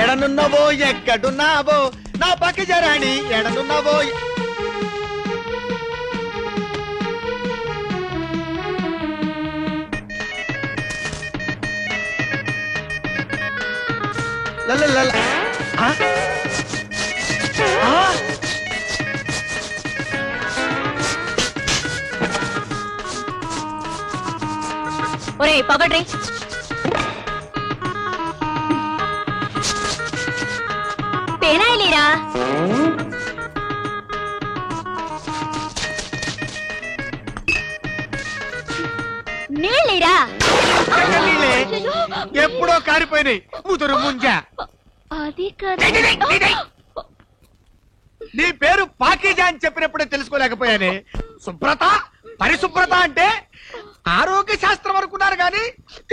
ఎడనున్నవో ఎక్కడున్నావో నా పక్క జరాణి ఎడనున్నవో. ఒరే పగడ్రీ, పేనాయిలీరా. నీళ్ళీరా. ఎప్పుడో కారిపోయినాయి ముదురు ముంజ. అది కదా. నీ పేరు పాకీజా అని చెప్పినప్పుడే తెలుసుకోలేకపోయానే. శుభ్రత పరిశుభ్రత అంటే ఆరోగ్య శాస్త్రం అనుకున్నారు గాని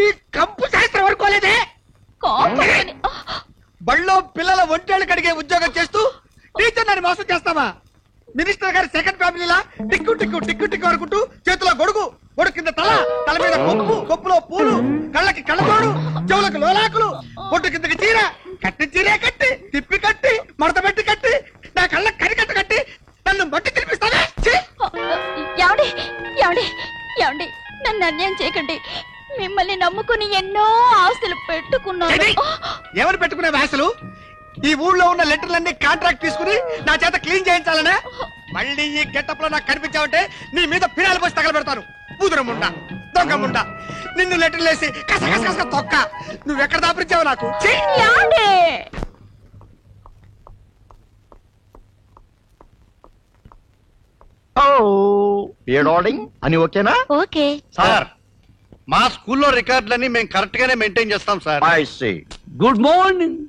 ఈ కంపు శాస్త్రం అనుకోలేదే. బళ్ళో పిల్లల ఒంటేళ్లు కడిగే ఉద్యోగం చేస్తూ టీచర్ నన్ను మోసం చేస్తావా? మినిస్టర్ గారి సెకండ్ ఫ్యామిలీలా టిక్కు టిక్కు టిక్కు టిక్కు అనుకుంటూ చేతిలో గొడుగు, గొడుగు కింద తల మీద కొప్పు, కొప్పులో పూలు, కళ్ళకి కళ్ళతోడు, చెవులకు లోలాకులు, పొట్టు కిందకి చీర, కట్టి చీరే కట్టి, తిప్పి కట్టి, మడత పెట్టి కట్టి, నా కళ్ళకి కరికట్ట కట్టి నన్ను మట్టి తినిపిస్తానే. ఏమండి ఏమండి ఏమండి, నన్ను అన్యాయం చేయకండి. మిమ్మల్ని నమ్ముకుని ఎన్నో ఆస్తులు పెట్టుకున్నాను. ఎవరు పెట్టుకునే ఆశలు? ఈ ఊళ్ళో ఉన్న లెటర్లన్నీ కాంట్రాక్ట్ తీసుకుని నా చేత క్లీన్ చేయించాలనే. మళ్ళీ ఈ గెటప్ లో నాకు కనిపించావంటే నీ మీద పినాలు పోసి తగలబెడతాను. పూదురముండా, దొంగముండా, నిన్ను లెటర్లు వేసి కస తొక్క. నువ్వెక్కడ దాపించావు నాకు? అని ఓకేనా? ఓకే సార్, మా స్కూల్లో రికార్డులన్నీ మేము కరెక్ట్ గానే మెయింటైన్ చేస్తాం సార్. Good morning.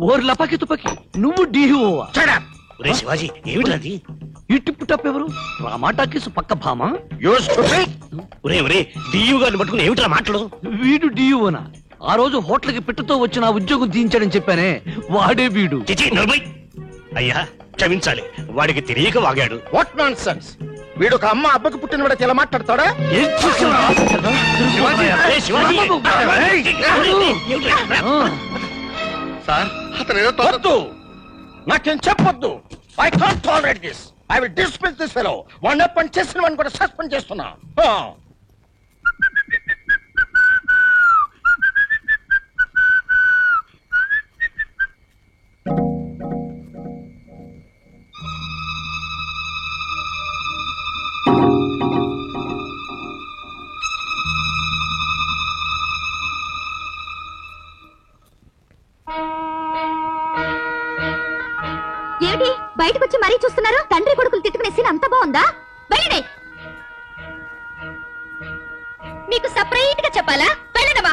ఓర్ లపకి తుపకి నువ్వు డీహోవా? శివాజీ ఏమిటది? ఈ టిప్పు టప్ ఎవరు? రామాటాకీసు పక్క భామ. ఒరే ఒరే డియు గారిని పట్టుకుని ఏమిట్రా మాట్లాడు? వీడు డియువనా? ఆ రోజు హోటల్కి పిట్టతో వచ్చిన ఉద్యోగం తీయించాడని చెప్పానే, వాడే వీడు. చిచి నలభై. అయ్యా క్షమించాలి, వాడికి తెలియక వాగాడు. What non sense! వీడు ఒక అమ్మ అబ్బకి పుట్టిన వాడు ఇలా మాట్లాడతాడా? సార్ అతను వద్దు, నాకేం చెప్పొద్దు. I can't tolerate this. I will dismiss this fellow. One up and చేసిన వాడిని కూడా సస్పెండ్ చేస్తున్నా. ఏమిటి బయటకు వచ్చి మరీ చూస్తున్నారు? తండ్రి కొడుకులు తిట్టుకునే సీన్ అంత బాగుందా? వెళ్ళండి. మీకు సపరేట్ గా చెప్పాలా? వెళ్ళడమా?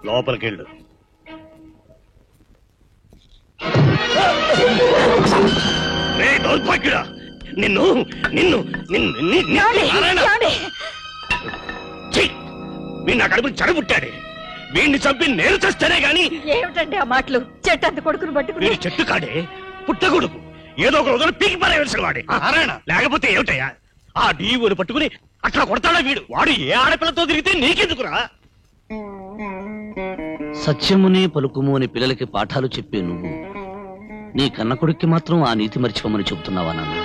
లోపలికెళ్ళు. నిన్ను నిన్ను వీడు నా కడుపుని చెడబుట్టాడే. వీడిని చంపి నేను చేస్తేనే గాని. ఏమిటండి ఆ మాటలు? చెట్టు అంత కొడుకును పట్టుకుని. వీడి చెట్టు కాడే పుట్టగొడుకు. ఏదో ఒక రోజున పీకి పారేయాల్సిన వాడే. లేకపోతే ఏమిటయ్యా? ఆ డీవుని పట్టుకుని అట్లా కొడతాడా వీడు? వాడు ఏ ఆడపిల్లతో తిరిగితే నీకెందుకురా? సత్యమునే పలుకుము అని పిల్లలకి పాఠాలు చెప్పే నువ్వు నీ కన్న కొడుక్కి మాత్రం ఆ నీతి మర్చిపోమని చెబుతున్నావా నాన్న?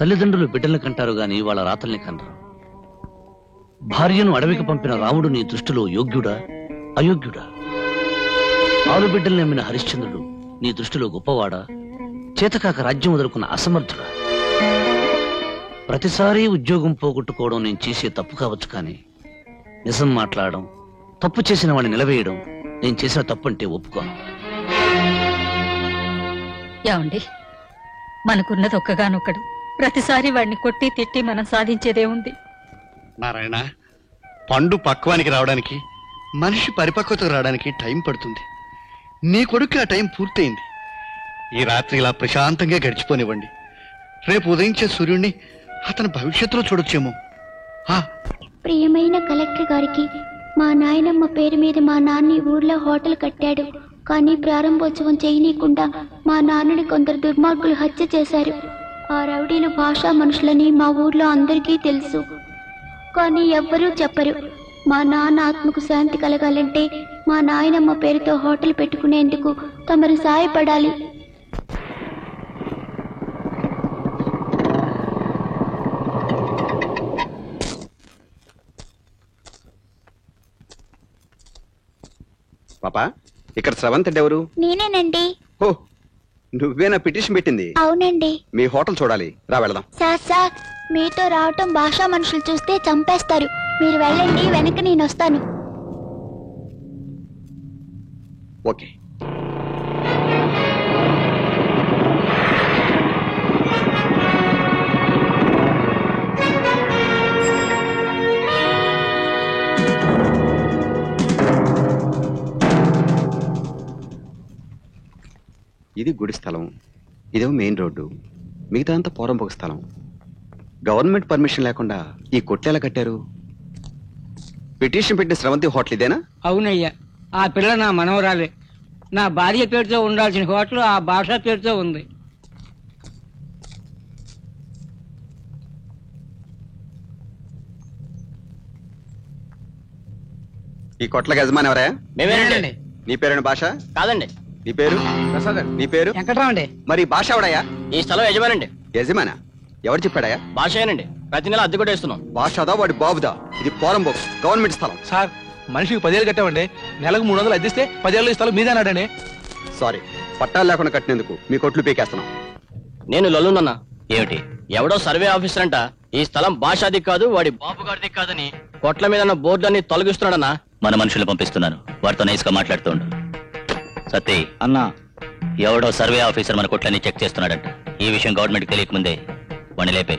తల్లిదండ్రులు బిడ్డల్ని కంటారు గాని వాళ్ళ రాతల్ని కనరు. భార్యను అడవికి పంపిన రాముడు నీ దృష్టిలో యోగ్యుడా అయోగ్యుడా? ఆరు బిడ్డల్ని నమ్మిన హరిశ్చంద్రుడు నీ దృష్టిలో గొప్పవాడా? చేతకాక రాజ్యం వదులుకున్న అసమర్థుడా? ప్రతిసారి ఉద్యోగం పోగొట్టుకోవడం నేను చేసే తప్పు కావచ్చు, కానీ నిజం మాట్లాడడం, తప్పు చేసిన వాడిని నిలవేయడం నేను చేసిన తప్పు అంటే ఒప్పుకోను. ఏమండి, మనకున్నది ఒక్కగానొక్కడు. ప్రతిసారి వాడిని కొట్టి తిట్టి మనం సాధించేదే ఉంది. నారాయణ, పండు పక్వానికి రావడానికి, మనిషి పరిపక్వతకు రావడానికి టైం పడుతుంది. నీ కొడుకు ఆ టైం పూర్తయింది. ఈ రాత్రి ఇలా ప్రశాంతంగా గడిచిపోనివ్వండి. రేపు ఉదయించే సూర్యుడిని అతని భవిష్యత్తులో చూడొచ్చేమో. ప్రియమైన కలెక్టర్ గారికి, మా నాయనమ్మ పేరు మీద మా నాన్న ఊర్లో హోటల్ కట్టాడు. కానీ ప్రారంభోత్సవం చేయనీయకుండా మా నాన్నని కొందరు దుర్మార్గులు హత్య చేశారు. ఆ రౌడీలు భాషా మనుషులని మా ఊర్లో అందరికీ తెలుసు. కానీ ఎవ్వరూ చెప్పరు. మా నాన్న ఆత్మకు శాంతి కలగాలంటే మా నాయనమ్మ పేరుతో హోటల్ పెట్టుకునేందుకు తమరు సాయపడాలి. పాపా, ఇక్కడ స్రవంత్ అంటే ఎవరు? నేనేనండి. ఓ, నువ్వేనా పిటిషన్ పెట్టింది? అవునండి. మీ హోటల్ చూడాలి, రా వెళదాం. సార్ మీతో రావటం భాషా మనుషులు చూస్తే చంపేస్తారు. మీరు వెళ్ళండి, వెనక నేను వస్తాను. ఓకే. ఇది గుడి స్థలం, ఇదేమో మెయిన్ రోడ్డు, మిగతా అంతా పోరంబొక స్థలం. గవర్నమెంట్ పర్మిషన్ లేకుండా ఈ కొట్టెలా కట్టారు? పిటిషన్ పెట్టిన స్రవంతి హోటల్ ఇదేనా? అవునయ్యా, ఆ పిల్ల నా మనవరాలే. నా భార్య పేరుతో ఉండాల్సిన హోటల్ ఆ భాష పేరుతో ఉంది. ఈ కొట్లకి యజమాని ఎవరా? మేమేనండి. నీ పేరేనా భాష? కాదండి. నీ పేరు? నీ పేరు? వెంకట్రామండి. మరి భాష ఎవడయ్యా? ఈ స్థలం యజమానండి. యజమానా? ఎవరు చెప్పాడయా? భాషేనండి. ప్రతి నెల అద్దె కొట్టేస్తున్నాం. భాషదా వాడి బాబుదా? ఇది పోరంబోక్, గవర్నమెంట్ స్థలం. సార్, మనిషికి 10 ఏళ్ళు కట్టామండి. నెలకు 300 అద్దెస్తే 10 ఏళ్ళు స్థలం మీదేనాడండి. సారీ, పట్టాలు లేకుండా కట్టినందుకు మీ కొట్లు పీకేస్తున్నాం. నేను లల్లునన్నా. ఏమిటి? ఎవడో సర్వే ఆఫీసర్ అంట ఈ స్థలం భాషాది కాదు వాడి బాబు గారిది కాదని కొట్ల మీద ఉన్న బోర్డుని తొలగిస్తున్నాడన్నా. మన మనుషులు పంపిస్తున్నాను, వారితో నైస్ గా మాట్లాడుతూ ఉండు. సత్తి అన్నా, ఎవడో సర్వే ఆఫీసర్ మన కొట్లని చెక్ చేస్తున్నాడంట. ఈ విషయం గవర్నమెంట్ తెలియకముందే వాడిని లేపే.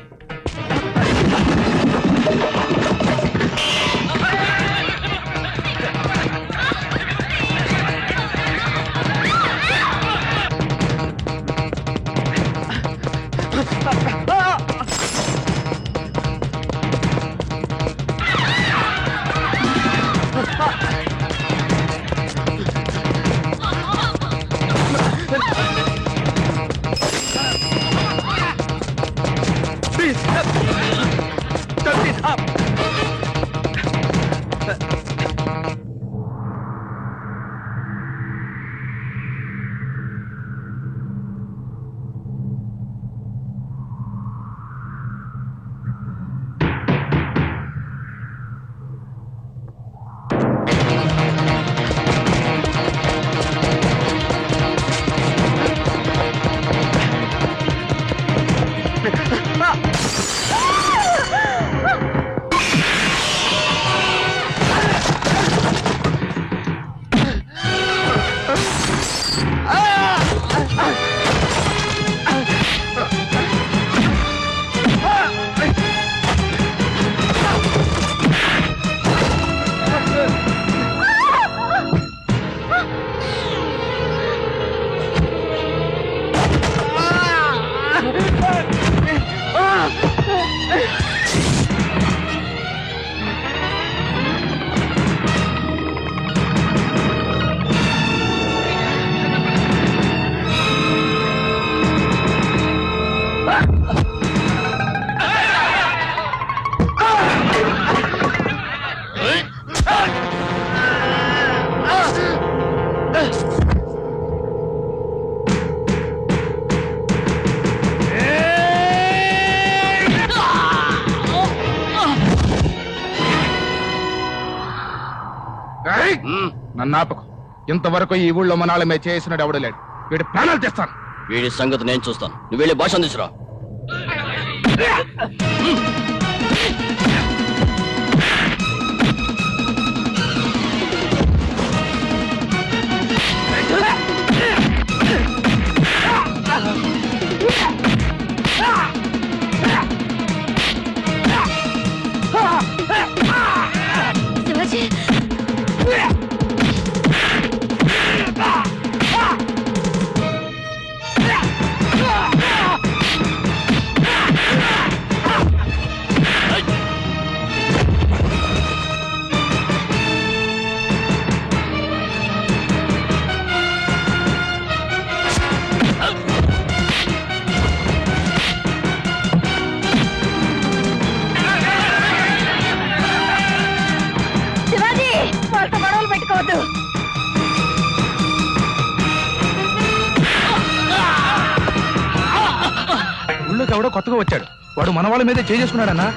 నన్నాపకం. ఇంతవరకు ఈ ఊళ్ళో మనాళమే చేసినాడు ఎవడు లేడు. వీడి ప్రాణాలు తెస్తాను. వీడి సంగతి నేను చూస్తాను. నువ్వు వెళ్ళి భాష అందించురా. శివాజీ, ఊళ్ళోకి ఎవడో కొత్తగా వచ్చాడు. వాడు మన వాళ్ళ మీదే చేసుకున్నాడన్నా.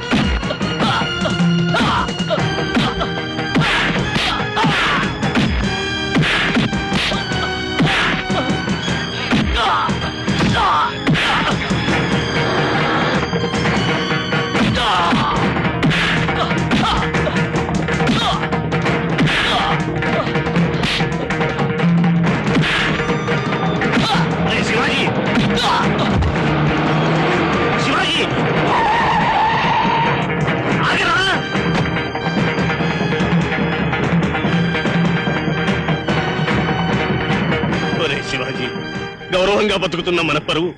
శివాజీ శివాజీ ఆగరా. ఒరే శివాజీ, గౌరవంగా బతుకుతున్న మన పరువు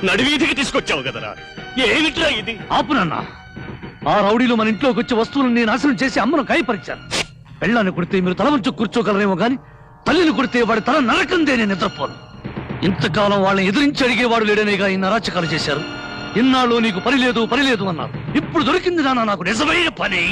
నడివీధికి తీసుకొచ్చావు కదరా. ఏమిట్రా ఇది? ఆపునన్నా. ఆ రౌడీలు మన ఇంట్లోకి వచ్చే వస్తువులను నాశనం చేసి అమ్మను గాయపరిచాను. పెళ్ళాన్ని కొడితే మీరు తల వంచు కూర్చోగలరేమో గాని తల్లిని కొడితే వాడి తల నరకందే నేను నిద్రపోను. ఇంతకాలం వాళ్ళని ఎదిరించి అడిగేవాడు లేడనేగా ఈ అరాచకాలు చేశారు. ఇన్నాళ్ళు నీకు పని లేదు అన్నారు. ఇప్పుడు దొరికింది నాన్న నాకు నిజమైన పని.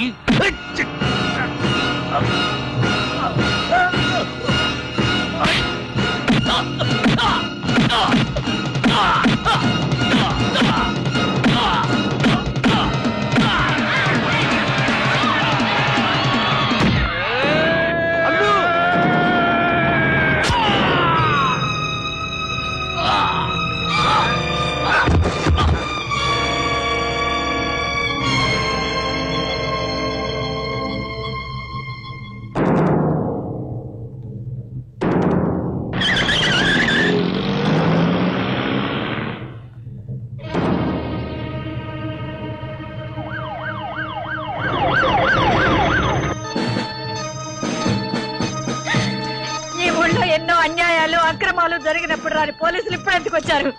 ఎన్నో అన్యాయాలు అక్రమాలు జరిగినప్పుడు రాని పోలీసులు ఇప్పుడు ఎందుకు వచ్చారు?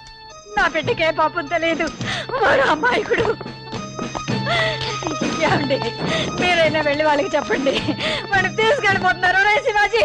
నా బిడ్డకే పాపం తెలియదు, వాడు అమాయకుడు. ఏమండి, మీరైనా వెళ్ళి వాళ్ళకి చెప్పండి, వాడు తీసుకెళ్ళిపోతున్నారు. రే శివాజీ.